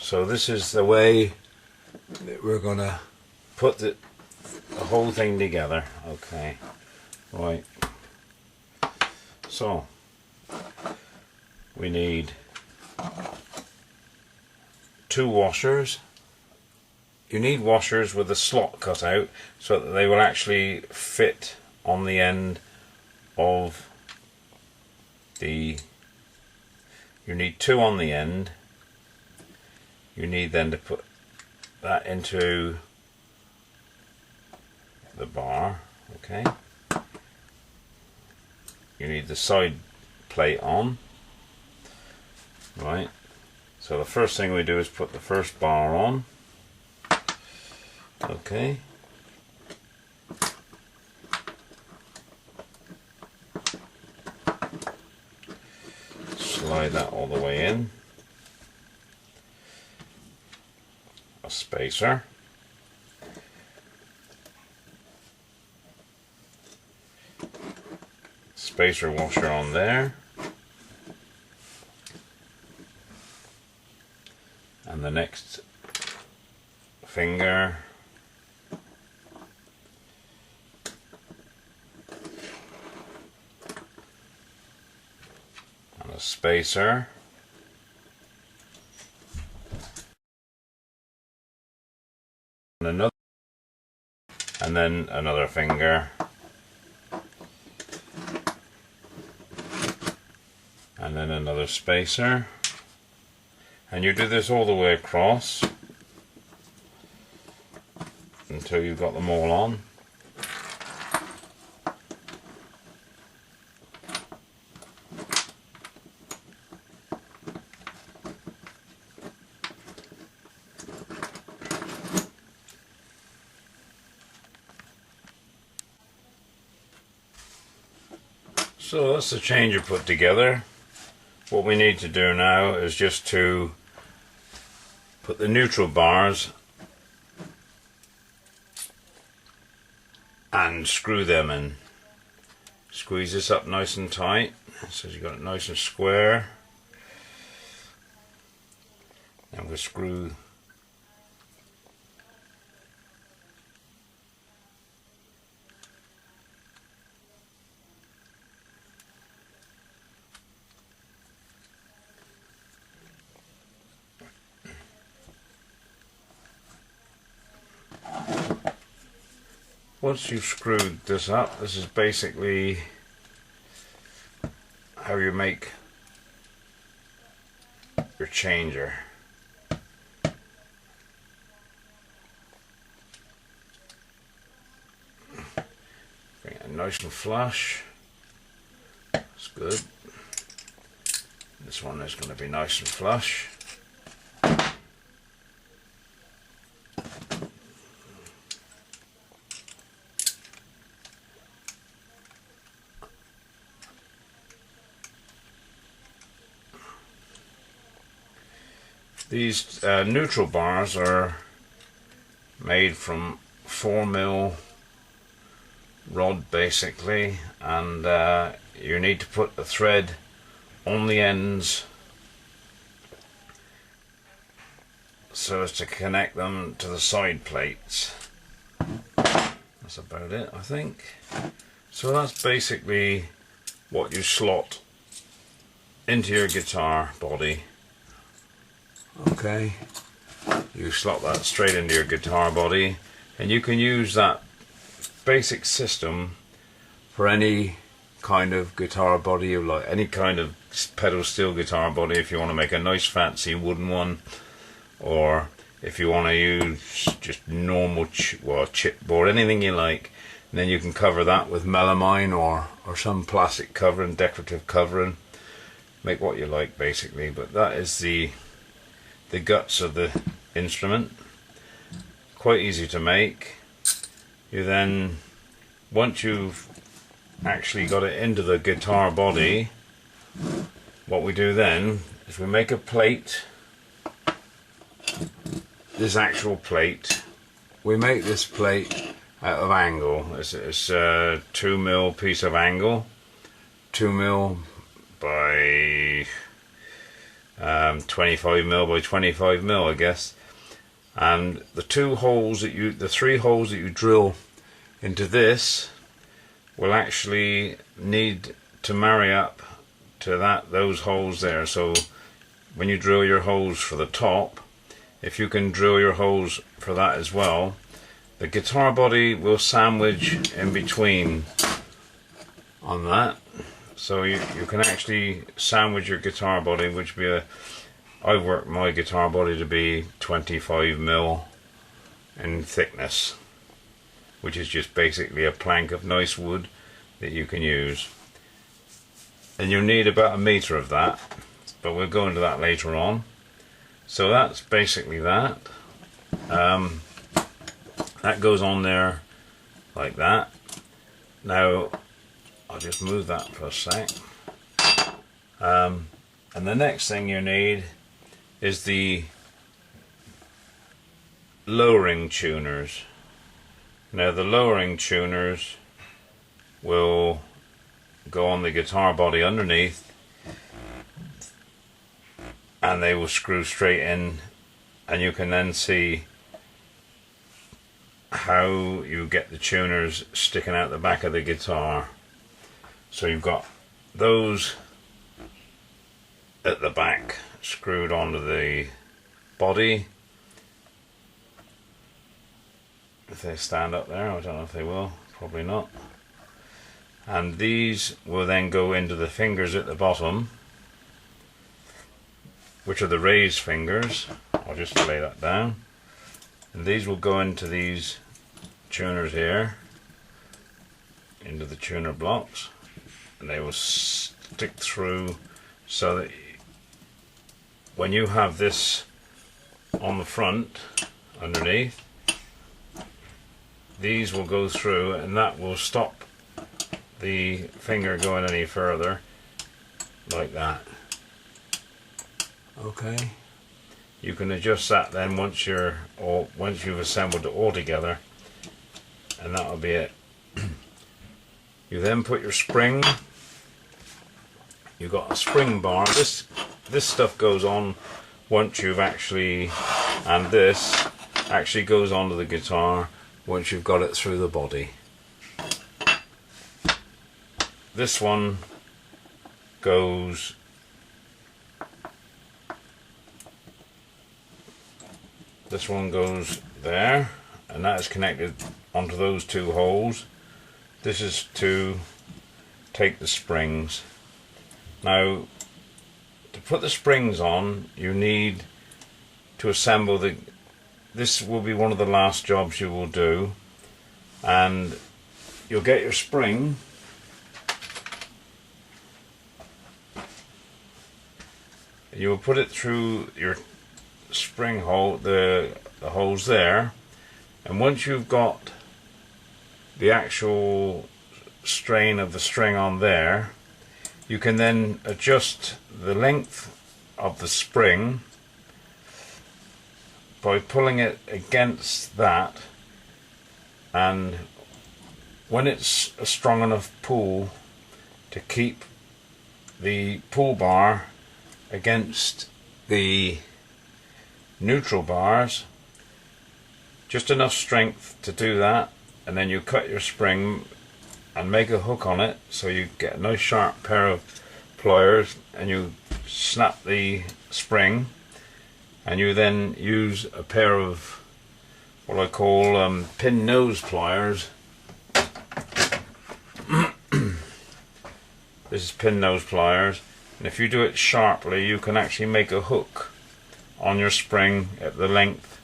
So this is the way that we're gonna put the whole thing together. Okay, right. So we need 2 washers. You need washers with a slot cut out so that they will actually fit on the end of the... You need 2 on the end. You need then to put that into the bar. Okay. You need the side plate on. Right. So the first thing we do is put the first bar on. Okay. Slide that all the way in. A spacer. Spacer washer on there. And the next finger and a spacer, and another, and then another finger, and then another spacer. And you do this all the way across until you've got them all on. So that's the changer put together. What we need to do now is just to put the neutral bars and screw them in. Squeeze this up nice and tight so you've got it nice and square. And we'll screw once you've screwed this up. This is basically how you make your changer. Bring it nice and flush. That's good. This one is going to be nice and flush. These neutral bars are made from 4mm rod basically, and you need to put the thread on the ends so as to connect them to the side plates. That's about it, I think. So that's basically what you slot into your guitar body. Okay, you slot that straight into your guitar body, and you can use that basic system for any kind of guitar body you like, any kind of pedal steel guitar body. If you want to make a nice fancy wooden one, or if you want to use just normal chipboard, anything you like, and then you can cover that with melamine or some plastic covering, decorative covering. Make what you like basically, but that is the guts of the instrument. Quite easy to make. You then, once you've actually got it into the guitar body, what we do then is we make a plate. This actual plate, we make this plate out of angle. It's a 2mm piece of angle, 2mm by 25mm by 25mm, I guess. And the three holes that you drill into this will actually need to marry up to those holes there. So when you drill your holes for the top, if you can drill your holes for that as well, the guitar body will sandwich in between on that. So you can actually sandwich your guitar body, which would be I've worked my guitar body to be 25mm in thickness, which is just basically a plank of nice wood that you can use. And you'll need about 1 meter of that, but we'll go into that later on. So that's basically that. That goes on there like that. Now I'll just move that for a sec. And the next thing you need is the lowering tuners. Now the lowering tuners will go on the guitar body underneath, and they will screw straight in, and you can then see how you get the tuners sticking out the back of the guitar. So you've got those at the back screwed onto the body. If they stand up there, I don't know if they will, probably not. And these will then go into the fingers at the bottom, which are the raised fingers. I'll just lay that down. And these will go into these tuners here, into the tuner blocks, and they will stick through, so that when you have this on the front underneath, these will go through, and that will stop the finger going any further, like that. Okay, you can adjust that then once you've assembled it all together, and that'll be it. You then put your spring. You've got a spring bar. This stuff goes on once you've actually, and this actually goes onto the guitar once you've got it through the body. This one goes there, and that is connected onto those two holes. This is to take the springs. Now, to put the springs on, you need to assemble this will be one of the last jobs you will do, and you'll get your spring, you will put it through your spring hole, the holes there, and once you've got the actual strain of the string on there, you can then adjust the length of the spring by pulling it against that, and when it's a strong enough pull to keep the pull bar against the neutral bars, just enough strength to do that, and then you cut your spring and make a hook on it, so you get a nice sharp pair of pliers, and you snap the spring, and you then use a pair of what I call pin nose pliers. This is pin nose pliers, and if you do it sharply, you can actually make a hook on your spring at the length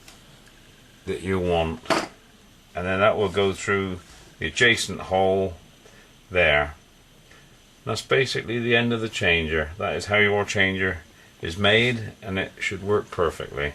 that you want, and then that will go through the adjacent hole there. That's basically the end of the changer. That is how your changer is made, and it should work perfectly.